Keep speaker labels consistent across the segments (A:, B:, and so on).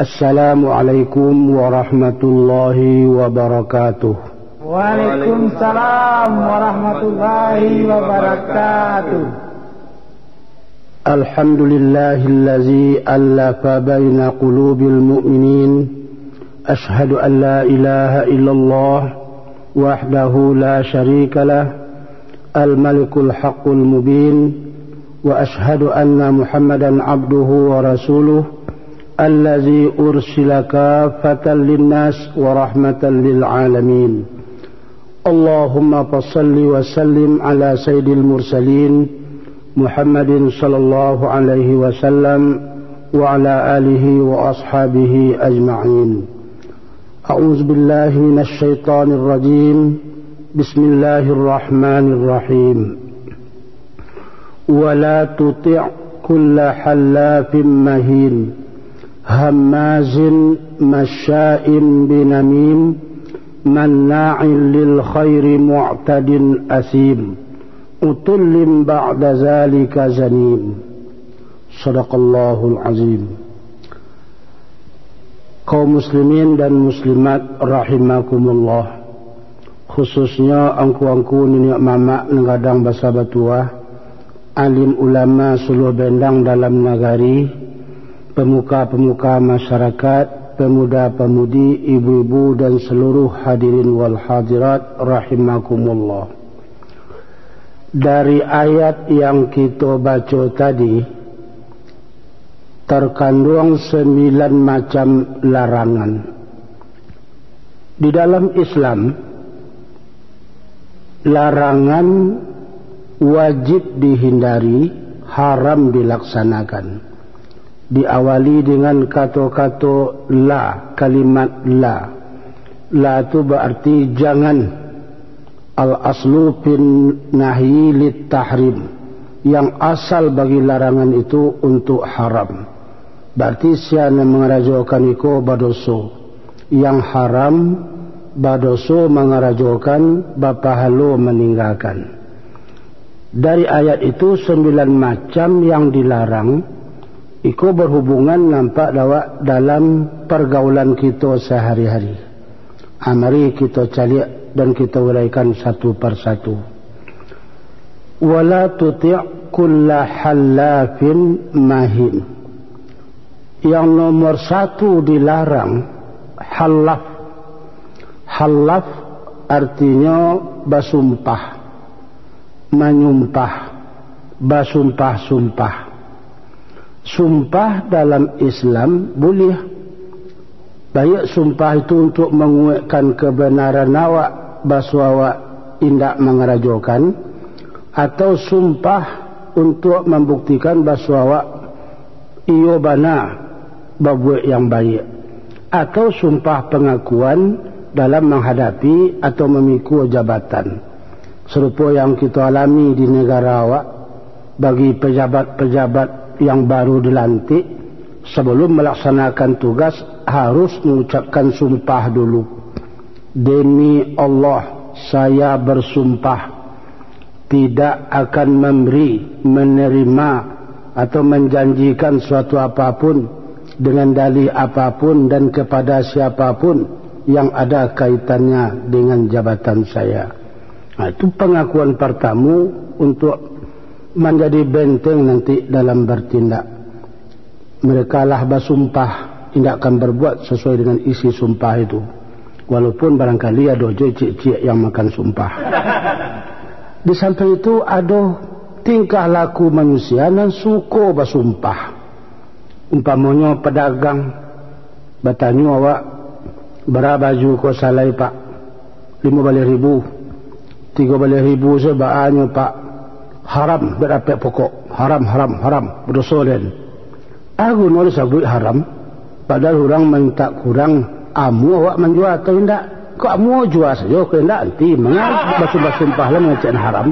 A: Assalamualaikum warahmatullahi wabarakatuh.
B: Waalaikumsalam warahmatullahi wabarakatuh.
A: Alhamdulillahillazi allafa baina qulubil mu'minin. Ashhadu an la ilaha illallah wahdahu la syarika lah, al-malikul haqqul mubin. Wa ashhadu anna Muhammadan abduhu wa rasuluh allazi ursila kafatan linnas wa rahmatan lil alamin. Allahumma salli wa sallim ala sayyidil mursalin Muhammadin sallallahu alaihi wasallam wa ala alihi wa ashabihi ajma'in. A'udzu billahi minasy syaithanir rajim. Bismillahirrahmanirrahim. Wa la tuti' kulla halafin mahin hammazin masya'in binamim manna'in lil khairi mu'tadin asim utullin ba'da zalika zanim. Sadaqallahul azim. Kaum muslimin dan muslimat rahimakumullah, khususnya angku-angku nenek mama nengadang basa batuah, alim ulama suluh bendang dalam nagari, pemuka-pemuka masyarakat, pemuda-pemudi, ibu-ibu dan seluruh hadirin wal hadirat rahimakumullah. Dari ayat yang kita baca tadi terkandung 9 macam larangan. Di dalam Islam, larangan wajib dihindari, haram dilaksanakan. Diawali dengan kata-kata la, kalimat la. La itu berarti jangan. Al-aslu fin nahyi lit tahrim. Yang asal bagi larangan itu untuk haram. Berarti siapa mengerajokan itu badoso. Yang haram badoso mengerajokan bapa halu meninggalkan. Dari ayat itu 9 macam yang dilarang. Itu berhubungan nampak dalam pergaulan kita sehari-hari. Mari kita cari dan kita uraikan satu persatu. Wala tuti' kulla halafin mahin. Yang nomor 1 dilarang halaf. Halaf artinya basumpah, menyumpah, basumpah-sumpah. Sumpah dalam Islam boleh. Baik sumpah itu untuk menguatkan kebenaran awak, basu awak indak mengerajokan, atau sumpah untuk membuktikan basu awak iyo bana berbuat yang baik, atau sumpah pengakuan dalam menghadapi atau memikul jabatan. Serupa yang kita alami di negara awak, bagi pejabat-pejabat yang baru dilantik, sebelum melaksanakan tugas harus mengucapkan sumpah dulu. Demi Allah saya bersumpah tidak akan memberi, menerima atau menjanjikan suatu apapun dengan dalih apapun dan kepada siapapun yang ada kaitannya dengan jabatan saya. Itu pengakuan pertama untuk menjadi benteng nanti dalam bertindak. Mereka lah bersumpah tidak akan berbuat sesuai dengan isi sumpah itu, walaupun barangkali ada cik-cik yang makan sumpah. Di samping itu ada tingkah laku manusia yang suka bersumpah. Umpamanya pedagang bertanya awak berapa baju kau salai pak? 15,000, 30,000 sebaannya pak. Haram berapa pokok, haram berdosa dan aku nulis sabut haram, padahal orang minta kurang amu awak menjual atau tidak. Kok amu jual saja kau tidak nanti mengapa basumpah-sumpah lah mengatakan haram.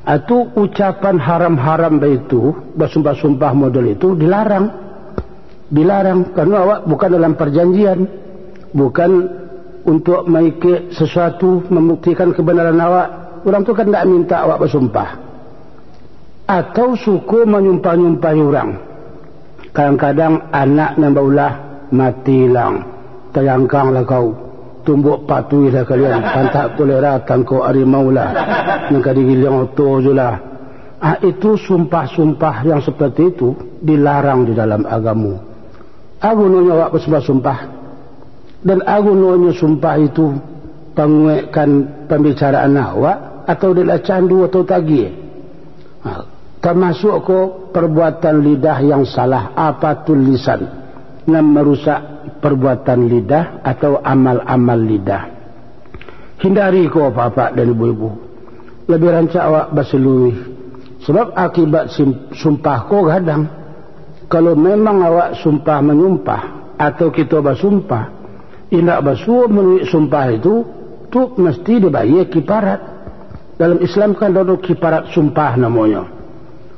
A: Atau ucapan haram-haram itu, basumpah-sumpah model itu dilarang karena awak bukan dalam perjanjian, bukan untuk mengikir sesuatu membuktikan kebenaran awak. Orang tu kan tidak minta awak bersumpah. Atau suku menyumpah-nyumpahi orang. Kadang-kadang anak nambaulah matilang, tayangkanglah kau, tumbuk patuilah kalian, pantak toleratan kau harimau lah, yang kadigiliang otojulah. Itu sumpah-sumpah yang seperti itu dilarang di dalam agamu. Aku nanya awak bersumpah-sumpah, dan aku nanya sumpah itu penguatkan pembicaraan awak atau adalah candu atau tagih. Termasuk ko perbuatan lidah yang salah, apa tulisan yang merusak perbuatan lidah atau amal-amal lidah. Hindari ko bapak dan ibu-ibu, lebih rancak awak berseluruh. Sebab akibat sumpah ko kadang, kalau memang awak sumpah menyumpah atau kita bersumpah, indak bersuruh menulis sumpah itu, tu mesti dibayar kiparat. Dalam Islam kan ada kiparat sumpah namanya.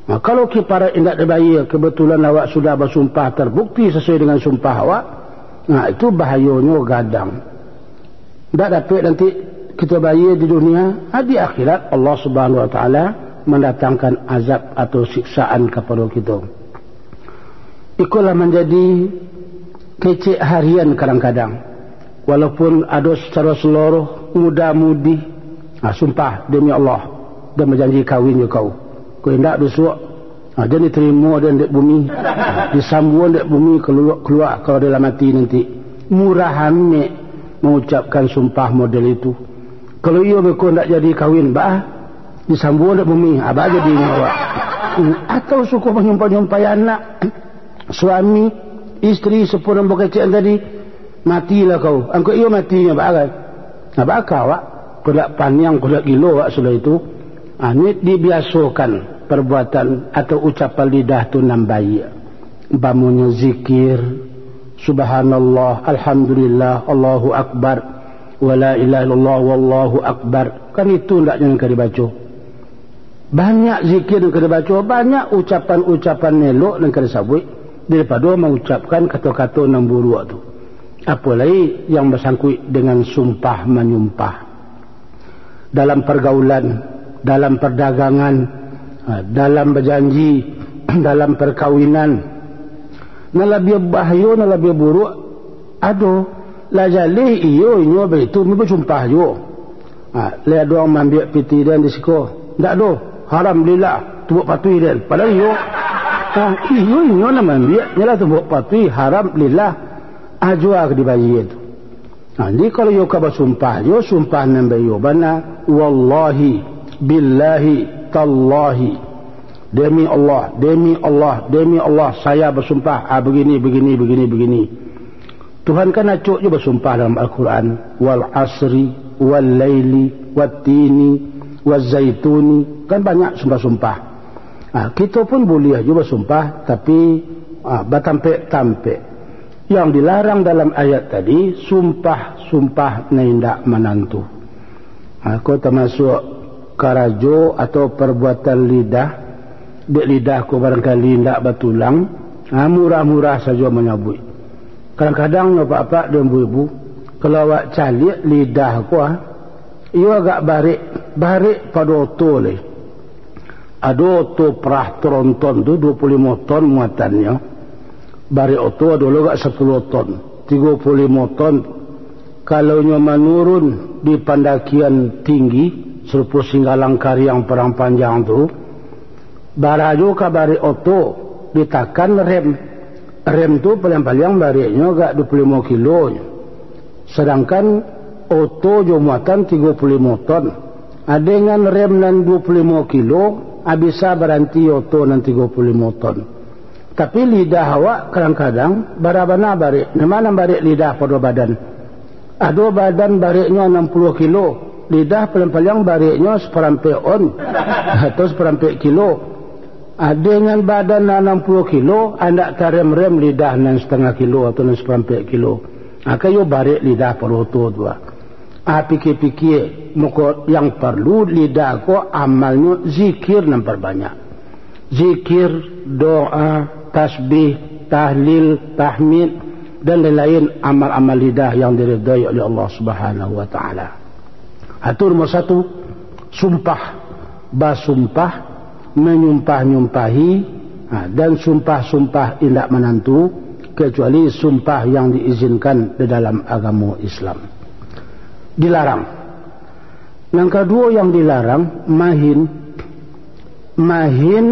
A: Nah, kalau kiparat indak dibayar, kebetulan awak sudah bersumpah terbukti sesuai dengan sumpah awak, nah itu bahayanya gadang. Tak dapat nanti kita bayar di dunia, di akhirat Allah Subhanahu Wa Taala mendatangkan azab atau siksaan kepada kita. Itulah menjadi kecek harian kadang-kadang. Walaupun ada secara seluruh muda-mudi, sumpah demi Allah dan berjanji kahwin dengan kau. Kau hendak dusuk, dia diterima dan dek bumi, disambung dek bumi keluar kalau dia mati nanti. Murah amik mengucapkan sumpah model itu. Kalau ia kau hendak jadi kahwin, disambung dek bumi, jadi awak. Atau suku menyumpah-nyumpah anak, suami, isteri, sepuluh bekecian tadi, matilah kau. Angkau ia matinya bakal awak. Kudak panjang, kudak gilo awak sudah itu. Ini dibiasakan perbuatan atau ucapan lidah tu nambahi. Umpamanya zikir, subhanallah, alhamdulillah, Allahu akbar, wala ilaha illallah, wallahu akbar. Kan itu tidak yang kena dibaca. Banyak zikir yang kena dibaca, banyak ucapan-ucapan elok yang kena disabut daripada mengucapkan kata-kata yang buruk tu. Apalagi yang bersangkut dengan sumpah menyumpah. Dalam pergaulan, dalam perdagangan, dalam berjanji, dalam perkawinan, na lebih bahaya, na lebih buruk. Aduh, la jalih iyo inyo begitu bersumpah yo. Lihat doang ambil piti dan disiko. Ndak do, haram lillah, tubuk patui dan. Padahal yo, iyo inyo nama ambil, nyalah tubuk patui haram lillah. Ajwa ke dibayi itu. Jadi kalau yo ka bersumpah, yo sumpah nambai yo bana wallahi billahi tallahi, demi Allah, demi Allah, demi Allah saya bersumpah begini. Tuhan kan acuk juga bersumpah dalam Al-Quran, wal asri wal laili wat tini waz zaituni, kan banyak sumpah-sumpah. Kita pun boleh juga bersumpah, tapi bertampik-tampik. Yang dilarang dalam ayat tadi sumpah nendak menantu. Aku termasuk karajo atau perbuatan lidah. Dek lidahku barangkali tidak bertulang, murah-murah saja menyabut. Kadang-kadang bapak dan ibu, kalau awak calik lidahku, ia agak barik pada oto le. Ada oto perah tronton tu 25 ton muatannya. Barik oto ada agak 10 ton, 35 ton. Kalau menurun di pendakian tinggi, serupa Singgalang Karyang perang panjang tu, baraju ka barik oto ditakan rem tu paling-paling bariknya agak 25 kilo, sedangkan oto jo muatan 35 ton. Dengan rem nan 25 kilo bisa berhenti oto nan 35 ton. Tapi lidah awak kadang-kadang barabana barik. Mana barik lidah pada badan? Ada badan bariknya 60 kilo, lidah paling-paling bariknya seperampai on atau seperampai kilo. Dengan badan 60 kilo, anda tarem-rem lidah nan setengah kilo atau nan seperampai kilo. Kayo barik lidah pada otot dua. Pikir-pikir, yang perlu lidah ko amalnya zikir yang perbanyak. Zikir, doa, tasbih, tahlil, tahmid dan lain-lain amal-amal lidah yang diridai oleh Allah Subhanahu wa taala. Itu nomor 1, sumpah, bersumpah, menyumpah-nyumpahi dan sumpah-sumpah indak menantu kecuali sumpah yang diizinkan di dalam agama Islam. Dilarang. Yang kedua yang dilarang, mahin. Mahin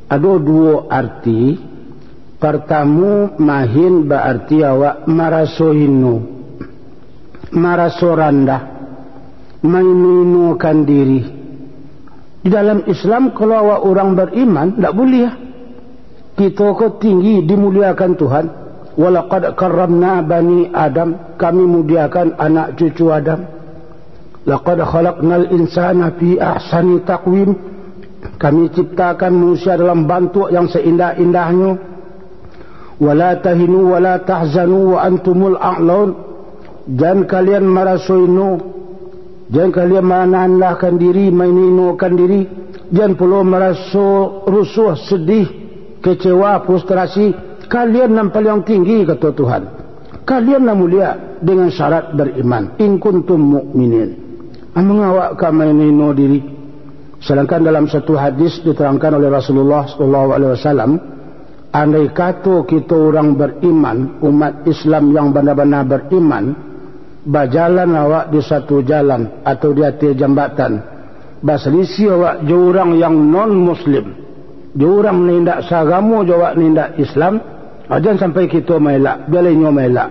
A: ada dua arti. Pertama, mahin berarti awak maraso hinu, maraso rendah, menghinukan diri. Di dalam Islam kalau awak orang beriman tak boleh. Kita kok tinggi dimuliakan Tuhan. Walaqad karramna bani Adam, kami muliakan anak cucu Adam. Laqad khalaqnal insana fi ahsani taqwim, kami ciptakan manusia dalam bentuk yang seindah-indahnya. Wala tahinu wala tahzanu wa antumul a'laun, jangan kalian merasa inu, jangan kalian menandahkan diri, menginukan diri, jangan perlu merasa rusuh, sedih, kecewa, frustrasi. Kalian yang paling tinggi kata Tuhan. Kalian yang mulia dengan syarat beriman. In kuntum mu'minin. Mengawak kami meninu diri. Sedangkan dalam satu hadis diterangkan oleh Rasulullah SAW, andai kata kita orang beriman, umat Islam yang benar-benar beriman, berjalan awak di satu jalan atau di atas jambatan, berselisih awak jurang yang non-Muslim, jurang nindak sagamu, jawab nindak Islam, jangan sampai kita melak, biarlah melak.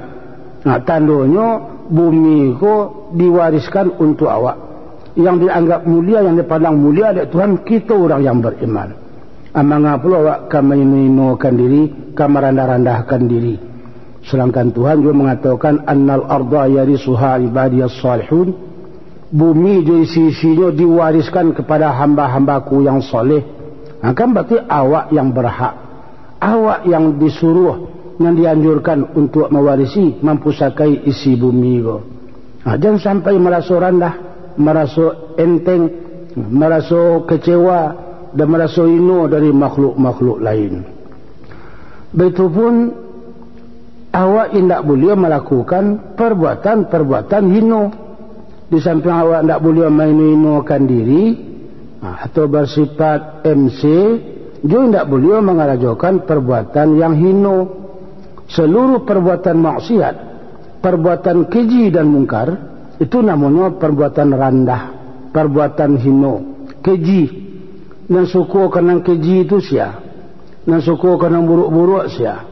A: Nah, tandanya bumi ko diwariskan untuk awak. Yang dianggap mulia, yang dipandang mulia oleh Tuhan, kita orang yang beriman. Amangah pula awak kami menginukan diri, kami rendah-rendahkan diri. Sedangkan Tuhan juga mengatakan annal arda yarisuha ibadiyas salihun, bumi di sisinya diwariskan kepada hamba-hambaku yang soleh. Kan berarti awak yang berhak, awak yang disuruh, yang dianjurkan untuk mewarisi, mempusakai isi bumi itu. Jangan sampai merasa rendah, merasa enteng, merasa kecewa dan merasa hina dari makhluk-makhluk lain. Begitupun awak tidak boleh melakukan perbuatan-perbuatan hina. Di samping awak tidak boleh menghinakan diri atau bersifat MC, juga tidak boleh mengarajokan perbuatan yang hina. Seluruh perbuatan maksiat, perbuatan keji dan mungkar, itu namanya perbuatan rendah, perbuatan hina, keji. Dan suku kena keji itu sia, dan suku kena buruk-buruk sia.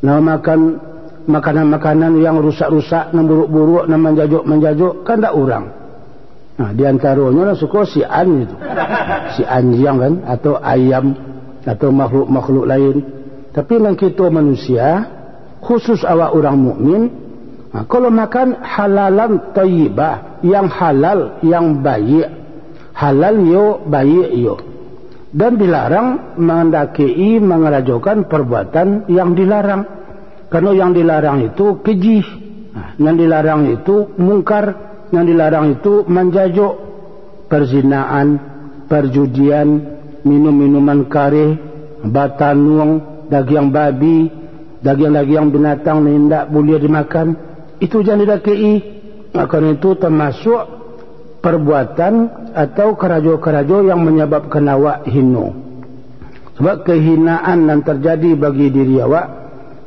A: Nah, makan makanan-makanan yang rusak-rusak, dan buruk-buruk, dan menjajuk kan tak orang. Nah, di antaranya suku si an itu, si anjing kan, atau ayam, atau makhluk-makhluk lain. Tapi yang kita manusia, khusus awak orang mukmin, kalau makan halalan thayyibah, yang halal, yang baik, halal yo, baik yo. Dan dilarang mengendaki, mengerajokan perbuatan yang dilarang. Karena yang dilarang itu keji, yang dilarang itu mungkar, yang dilarang itu menjajuk, perzinaan, perjudian, minum-minuman kare, batanuang, daging babi, daging-daging binatang yang tidak boleh dimakan. Itu jangan didaki. Karena itu termasuk perbuatan atau kerajo-kerajo yang menyebabkan awak hina. Sebab kehinaan yang terjadi bagi diri awak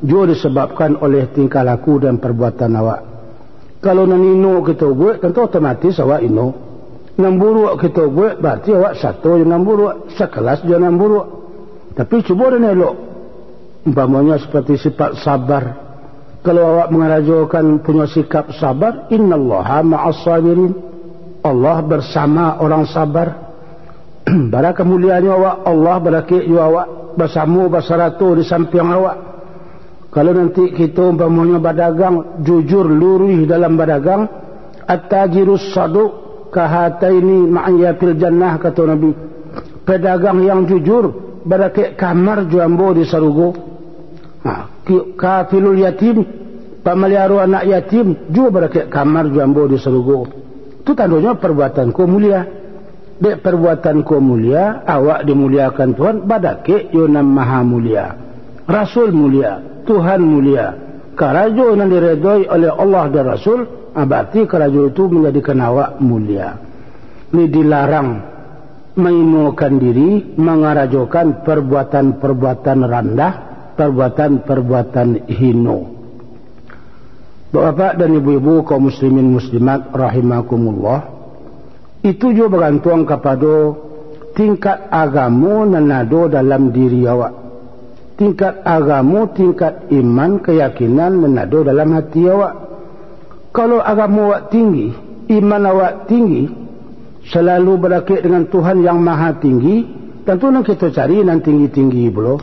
A: juga disebabkan oleh tingkah laku dan perbuatan awak. Kalau nanino kita buat, tentu otomatis awak ino. Yang buruk kita buat, berarti awak satu yang buruk, sekelas yang buruk. Tapi cuba dan elok. Umpamanya seperti sifat sabar. Kalau awak mengerajokan punya sikap sabar, innallaha ma'as sabirin, Allah bersama orang sabar. Bara kemuliaannya awak, Allah berakit juga awak, bersama bersatu di samping awak. Kalau nanti kita umpamanya berdagang, jujur lurus dalam berdagang, at-tajirus saduq kahataini ma'ayatil jannah, kata Nabi. Pedagang yang jujur berakit kamar jambo di sarugo. Kafilul yatim, pemeliharaan anak yatim juga berakit kamar jambo di sarugo. Itu tandanya perbuatanku mulia. Dek perbuatanku mulia, awak dimuliakan Tuhan, badake yonam maha mulia, Rasul mulia, Tuhan mulia. Kerajo yang diredoi oleh Allah dan Rasul, berarti kerajo itu menjadikan awak mulia. Ini dilarang menginukan diri, mengarajokan perbuatan-perbuatan rendah, perbuatan-perbuatan hino. Bapak dan ibu-ibu kaum muslimin muslimat rahimakumullah, itu juga bergantung kepada tingkat agamu nanado dalam diri awak. Tingkat agamu, tingkat iman, keyakinan nanado dalam hati awak. Kalau agamu awak tinggi, iman awak tinggi, selalu berakit dengan Tuhan yang maha tinggi, tentu nak kita cari nan tinggi-tinggi pula.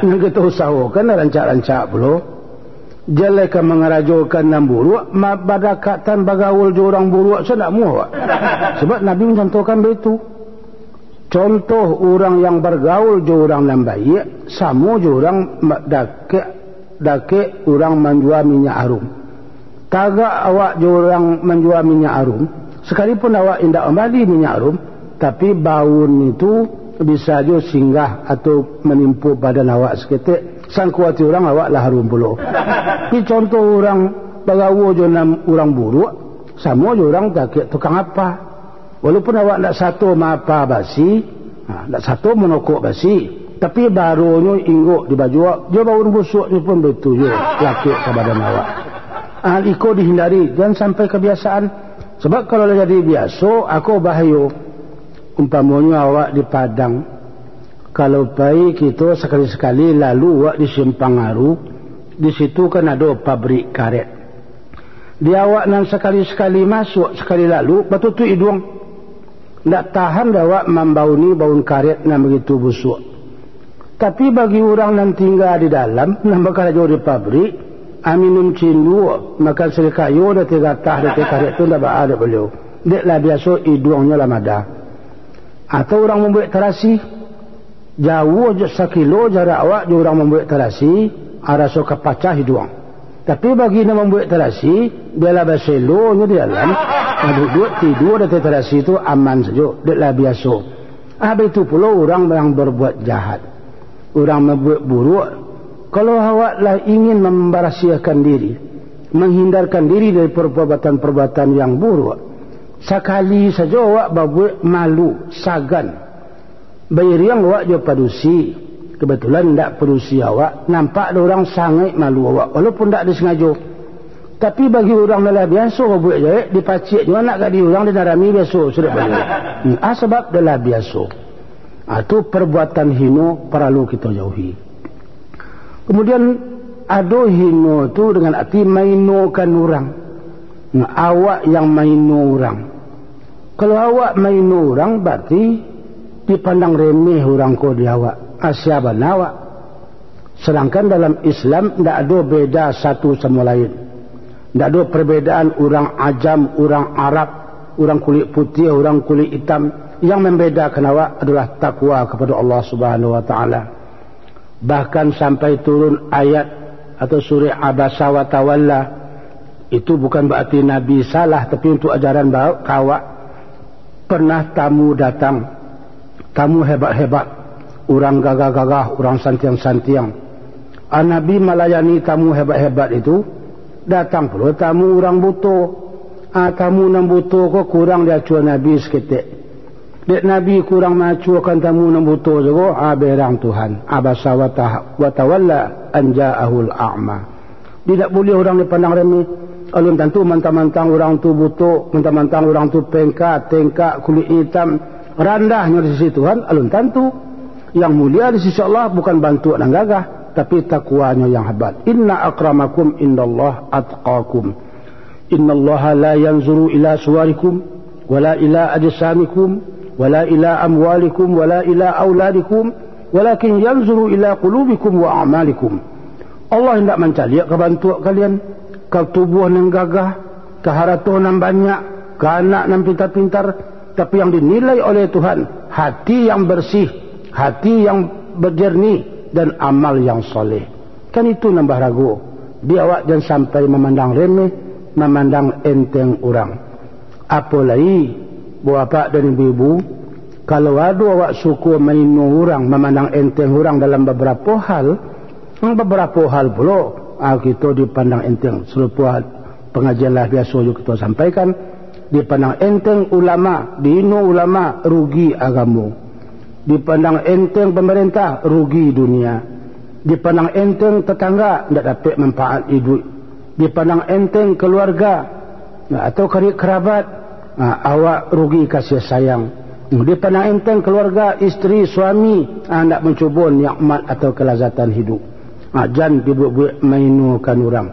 A: Nak kita usahakan rancak-rancak pula. Jeleka mengerajokan nan buruk, badakatan bagaul je orang buruk saya nak muak. Sebab Nabi mencontohkan begitu. Contoh orang yang bergaul je orang nan baik, sama je orang dake orang menjual minyak harum. Tagak awak je orang menjual minyak harum, sekalipun awak indak kembali minyak harum, tapi baun itu bisa je singgah atau menimpu badan awak seketik. Sangkuati orang awak lah harum pula. Ini contoh orang bergaul je orang buruk, sama je orang dake tukang apa. Walaupun awak nak satu mapa basi, nak satu menokok basi, tapi barunya ingguk di baju awak, dia baru busuk ni pun betul je laki ke badan awak. Iko dihindari, jangan sampai kebiasaan. Sebab kalau jadi biasa, aku bahaya. Umpamanya awak di Padang, kalau baik kita sekali-sekali lalu awak di Simpang Aru, di situ kan ada pabrik karet. Dia awak nan sekali-sekali masuk, sekali lalu, betul tu hidung. Tak tahan awak membauni baun karet yang begitu busuk. Tapi bagi orang yang tinggal di dalam, yang bakal jauh di pabrik, minum cindu, makan seri kayu, dan tiga tah, dan tiga karet itu tak ada beliau. Dia lah biasa hidungnya lah madah. Atau orang membuat terasi, jauh sekilo jarak awak, orang membuat terasi, rasa kepacah hidung. Tapi bagi yang membuat terasi, dia lah berselonya di dalam, duduk tidur dan terasi itu aman saja. Dia lah biasa. Habis itu pula orang yang berbuat jahat, orang membuat buruk. Kalau awak lah ingin memberahsiakan diri, menghindarkan diri dari perbuatan-perbuatan yang buruk, sekali saja awak berbuat malu, sagan. Bayar yang awak je padusi. Kebetulan tidak padusi awak, nampak ada orang sangat malu awak, walaupun tak disengaja. Tapi bagi orang adalah biasa berbuat jahit, dipacik juga nak kat dia orang, dia narami biasa, sudah balik. Sebab adalah biasa. Itu perbuatan hino perlu kita jauhi. Kemudian ada hino tu dengan arti mainokan orang. Awak yang maino orang. Kalau awak maino orang berarti dipandang remeh orang kau di awak. Asyaban awak. Sedangkan dalam Islam tidak ada beda satu sama lain. Tidak ada perbedaan orang Ajam, orang Arab, orang kulit putih, orang kulit hitam. Yang membedakan awak adalah takwa kepada Allah Subhanahu Wa Taala. Bahkan sampai turun ayat atau surah Abasa wa Tawalla, itu bukan berarti Nabi salah, tapi untuk ajaran awak. Pernah tamu datang, tamu hebat-hebat, orang gagah-gagah, orang santiang-santiang. Nabi melayani tamu hebat-hebat itu. Datang pula tamu orang buto. Tamu yang buto kok kurang dia acuan Nabi seketik. Dek Nabi kurang macuakan tamu yang buto juga. Berang Tuhan. Abasa wa tawalla anja'ahul a'ma. Tidak boleh orang dipandang remeh. Alun tentu mentang-mentang orang tu buto, mentang-mentang orang tu pengkat, tengkak, kulit hitam, rendahnya di sisi Tuhan. Alun tentu yang mulia di sisi Allah bukan bantu dan gagah, tapi takwanya yang hebat. Inna akramakum indallah atqakum. Innallaha la yanzuru ila suwarikum wala ila ajsamikum wala ila amwalikum wala ila auladikum walakin yanzuru ila qulubikum wa a'malikum. Allah hendak mencari ke bantu kalian, ke tubuh yang gagah, ke haratoh yang banyak, ke anak yang pintar-pintar, tapi yang dinilai oleh Tuhan hati yang bersih, hati yang berjernih, dan amal yang soleh. Kan itu nambah ragu. Dia awak jangan sampai memandang remeh, memandang enteng orang. Apalagi bapak dan ibu-ibu, kalau ada awak suku mainu orang, memandang enteng orang dalam beberapa hal pula kita dipandang enteng. Serupa pengajian lah biasa juga kita sampaikan, dipandang enteng ulama, dihina ulama, rugi agama. Dipandang enteng pemerintah, rugi dunia. Dipandang enteng tetangga, tidak dapat manfaat hidup. Dipandang enteng keluarga atau kerabat, awak rugi kasih sayang. Dipandang enteng keluarga, isteri, suami, tidak mencuba nikmat atau kelazatan hidup. Jangan dibuat mainukan orang.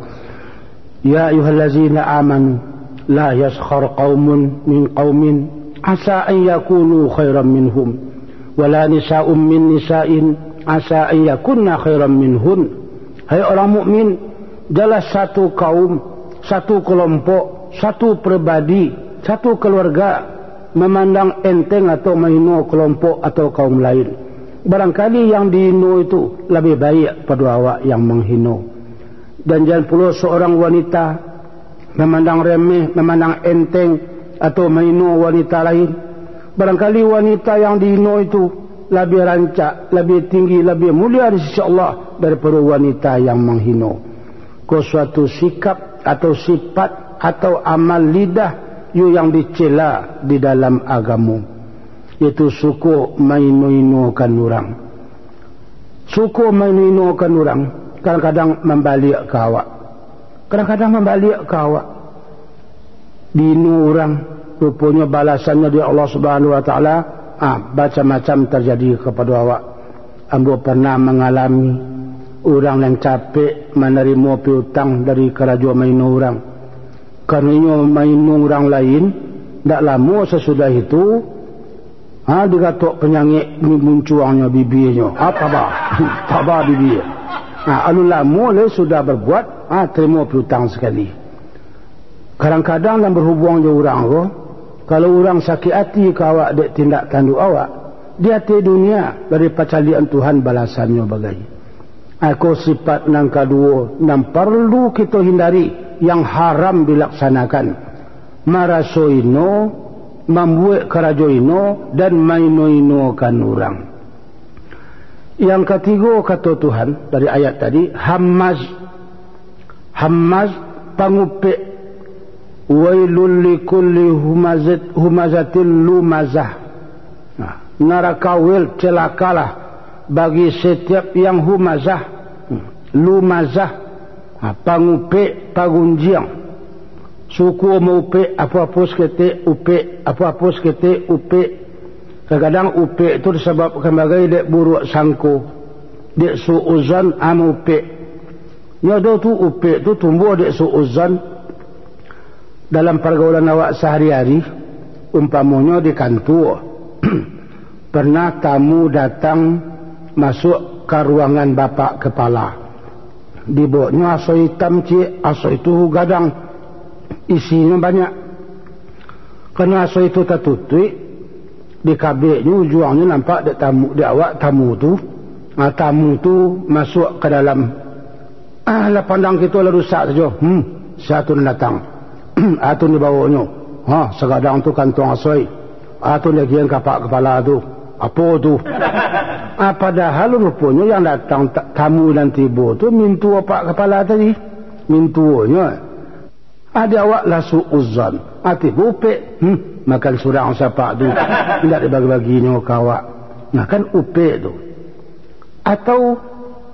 A: Ya ayyuhallazina amanu la yaskhar qaumun min qaumin asa an yakunu khairan minhum wala nisa'un min nisa'in asa an yakunna khairan minhun. Hai orang mukmin, jelas satu kaum, satu kelompok, satu pribadi, satu keluarga memandang enteng atau menghina kelompok atau kaum lain. Barangkali yang dihina itu lebih baik pada awak yang menghina. Dan jangan pula seorang wanita memandang remeh, memandang enteng atau menghina wanita lain. Barangkali wanita yang dihina itu lebih rancak, lebih tinggi, lebih mulia di sisi Allah daripada wanita yang menghina. Kau suatu sikap atau sifat atau amal lidah yang dicela di dalam agama, itu suku mainu-inukan orang. Suku mainu-inukan orang kadang-kadang membalik ke awak, kadang-kadang membalik ke awak. Dinu orang, rupanya balasannya di Allah Subhanahu Wa Taala. Macam-macam terjadi kepada awak. Ambo pernah mengalami orang yang capek menerima piutang dari kerajaan mainu orang. Kerana mainu orang lain, tak lama sesudah itu, digatuk penyakit munculnya bibirnya. Tabah bibir. Anu lama le sudah berbuat, terima piutang sekali. Kadang-kadang dalam berhubung dengan orang tu, kalau orang sakit hati ke awak, dia tindak tanduk awak, dia hati dunia dari pacalian Tuhan balasannya bagai. Aku sifat yang kedua, yang perlu kita hindari, yang haram dilaksanakan. Marasoino, membuat kerajoino, dan mainoinokan orang. Yang ketiga kata Tuhan dari ayat tadi, Hammaz, pangupik. Wailul likulli humazatil lumazah. Neraka wil, celakalah bagi setiap yang humazah, lumazah, pangupik, pagunjiang. Suku maupe apa-apa sekete upik, apa-apa sekete upik. Kadang-kadang upik itu disebabkan bagai dek buruk sangko, dek suuzan amupik. Nyodo tu upik tu tumbuh dek suuzan. Dalam pergaulan awak sehari-hari, umpamanya di kantor, pernah tamu datang masuk ke ruangan bapak kepala. Dibawanya aso hitam cik, aso itu gadang, isinya banyak. Kerana aso itu tertutup, di kabeknya ujungnya nampak di awak tamu tu. Tamu tu masuk ke dalam. Lah pandang kita lah rusak saja. Satu datang. Atun dibawanya, segadang tu kantong asoi. Atun lagian kapak kepala tu. Apa tu? Padahal rupanya yang datang tamu dan tiba tu mintu apa kepala tadi. Mintunya. Ada awak lasu uzan. Tiba upik. Makan surang siapa tu. Tidak dibagi-baginya ke awak. Nah kan upik tu. Atau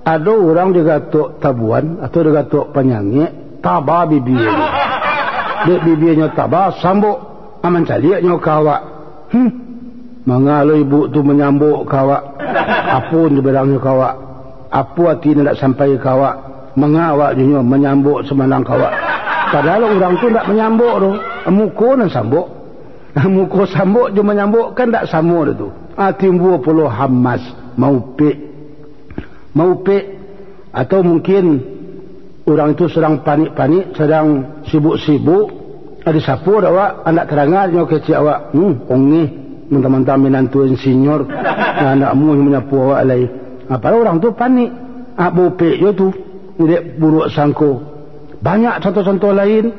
A: ada orang digatuk tabuan atau digatuk penyakit, tabah bibirnya. Dek bibirnya tabah, sambuk aman caliaknya kawak. Mengalau ibu tu menyambuk kawak. Apa di bedangnya kawak? Apa hati nak sampai kawak? Mengawak dia menyambuk semanang kawak. Padahal orang tu tak menyambuk tu. Muka nak sambuk. Muka sambuk dia menyambuk kan tak sama dia tu. Timbul puluh Hammaz, maupik. Atau mungkin orang itu sedang panik-panik, sedang sibuk-sibuk. Ada siapa awak, anak terangatnya kecil awak. Ongi, mentah-mentah menantu insinyur. Anakmu yang menyapu awak lain. Padahal orang tu panik. Bopek je tu. Dia buruk sangko. Banyak contoh-contoh lain.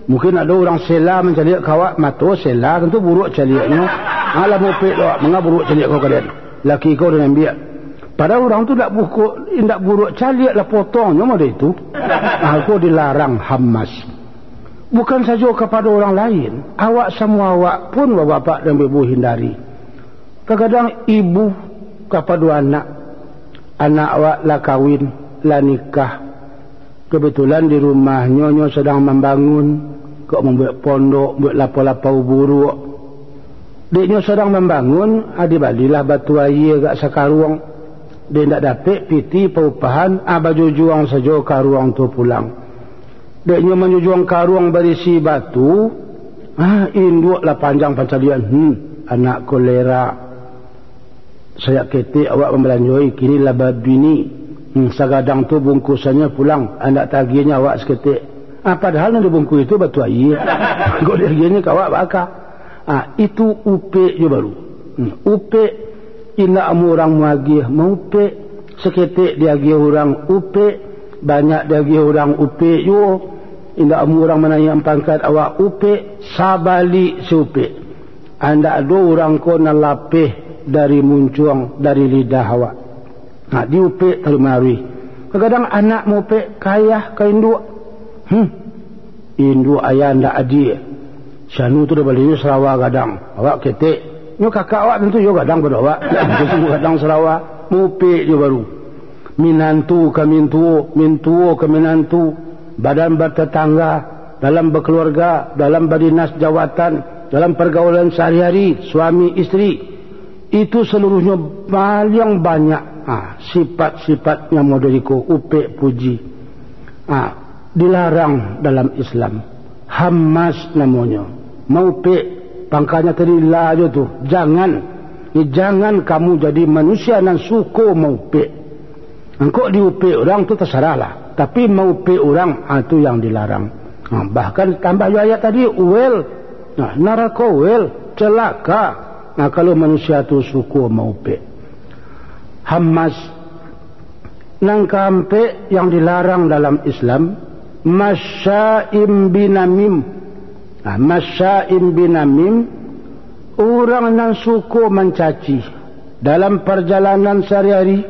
A: Mungkin ada orang sela mencaliak kawak. Mata sela tentu buruk caliaknya. Alah bopek tu, mengapa buruk caliak kau kalian? Laki kau dengan biak. Padahal orang tu tak buruk caliak lah potongnya mada itu. Aku dilarang Hammaz. Bukan saja kepada orang lain. Awak semua awak pun bapak dan ibu hindari. Kadang-kadang ibu kepada anak. anak awak lah kawin, lah nikah. Kebetulan di rumah nyonya sedang membangun, kok membuat pondok, buat lapau-lapau buruk. Dia sedang membangun, adibalilah batu air kat sakaruang. Dia tak dapat piti paupahan, baju juang saja karuang tu pulang. Dia menjuang karuang berisi batu, induk lah panjang pancalian. Anak kolera. Saya ketik awak membelanjoi, kini lah babi ni. Sagadang tu bungkusannya pulang, anak tagihnya awak seketik. Padahal nanti bungkus itu batu air. Kau dia kawak bakar. Itu upek je baru. Upek indak amu orang muagih mau upek. Seketik dia agih orang upek, banyak dia agih orang upek yo. Indak amu orang menaik pangkat awak upek, sabalik si upek. Anda ada orang ko nalapih dari muncuang dari lidah awak. Di upek termari. Kadang anak mau upek kayah ke induk. Induk ayah ndak adik. Sanu tu dah balik Sarawak kadang. Awak ketik. Nyo kakak awak tentu yo kadang pada awak. Kadang Sarawak. Mupik je baru. Minantu ke mintuo. Mintuo ke minantu. Badan bertetangga. Dalam berkeluarga. Dalam berdinas jawatan. Dalam pergaulan sehari-hari. Suami isteri. Itu seluruhnya paling banyak. Sifat-sifat yang moderiku. Upik puji. Dilarang dalam Islam. Hamas namanya. Maupik pangkalnya tadi lah aja tu. Jangan kamu jadi manusia yang suku maupik. Engkau diupik orang tu terserah lah. Tapi maupik orang itu yang dilarang. Bahkan tambah ayat tadi uel. Neraka uel, celaka. Kalau manusia tu suku maupik. Hamas nang kampek yang dilarang dalam Islam. Masyaim binamim. Masyaim binamim, orang yang suku mencaci dalam perjalanan sehari-hari,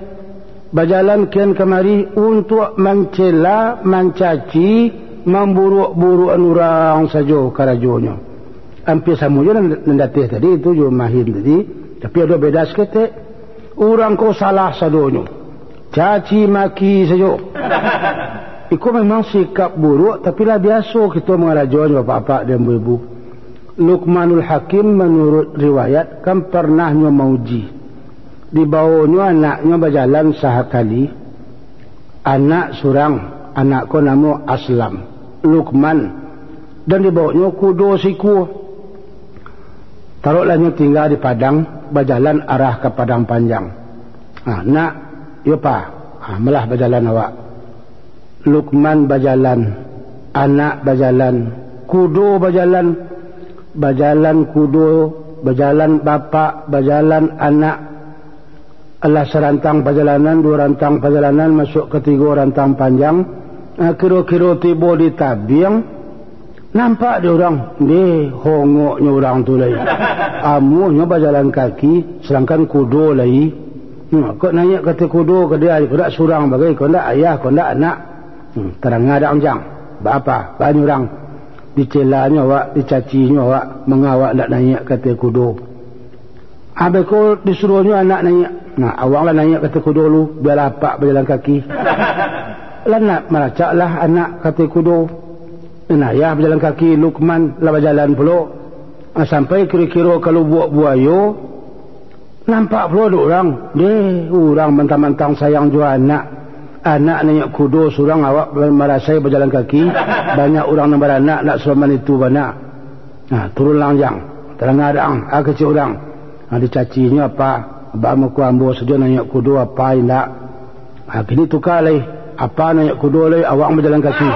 A: berjalan kian kemari untuk mencela, mencaci, memburuk-buruk orang saja karajonya. Hampir sama je nandatih tadi itu je mahin tadi, tapi ada beda seketik. Orang kau salah sadonya, caci maki saja. Itu memang sikap buruk, tapi lah biasa kita mengarajuan bapak-bapak dan ibu-ibu. Luqmanul Hakim menurut riwayat kan pernahnya mauji. Di bawahnya anaknya berjalan sehakali. Anak surang, anak ko nama Aslam, Luqman. Dan di bawahnya kudo siku. Taruhlahnya tinggal di padang, berjalan arah ke padang panjang. Nak, yo pa, malah berjalan awak. Luqman berjalan, anak berjalan, kudo berjalan, kudo, berjalan bapa, berjalan anak. Allah serantang perjalanan, 2 rantang perjalanan, masuk ke 3 rantang panjang. Kira-kira tiba di tabing, nampak dia orang, hongoknya orang tu lagi. Amunya berjalan kaki, sedangkan kudo lagi. Kau nanya kata kudo ke dia, kau tak surang bagai, kau tak ayah, kau tak anak. Terang ada anjang. Apa? Banyak orang dicelanya awak, dicacinya awak, mengawak nak nanya kata kudo. Habis kau disuruhnya anak nanya. Awak lah nanya kata kudo lu, biar lapak berjalan kaki. Lah nak meracak lah anak kata kudo. Ayah berjalan kaki, Luqman lah berjalan pula. Sampai kira-kira kalau buat buaya, nampak pula ada orang. Orang mentang-mentang sayang jual anak. Anak nanya kudo surang awak merasai berjalan kaki. Banyak orang yang beranak nak selaman itu banyak. Turun langjang, terang adang, kecil orang. Dicacinya apa? Abang aku ambil saja nanya kudo apa indak. Kini tukar lagi. Apa nanya kudo lagi awak berjalan kaki.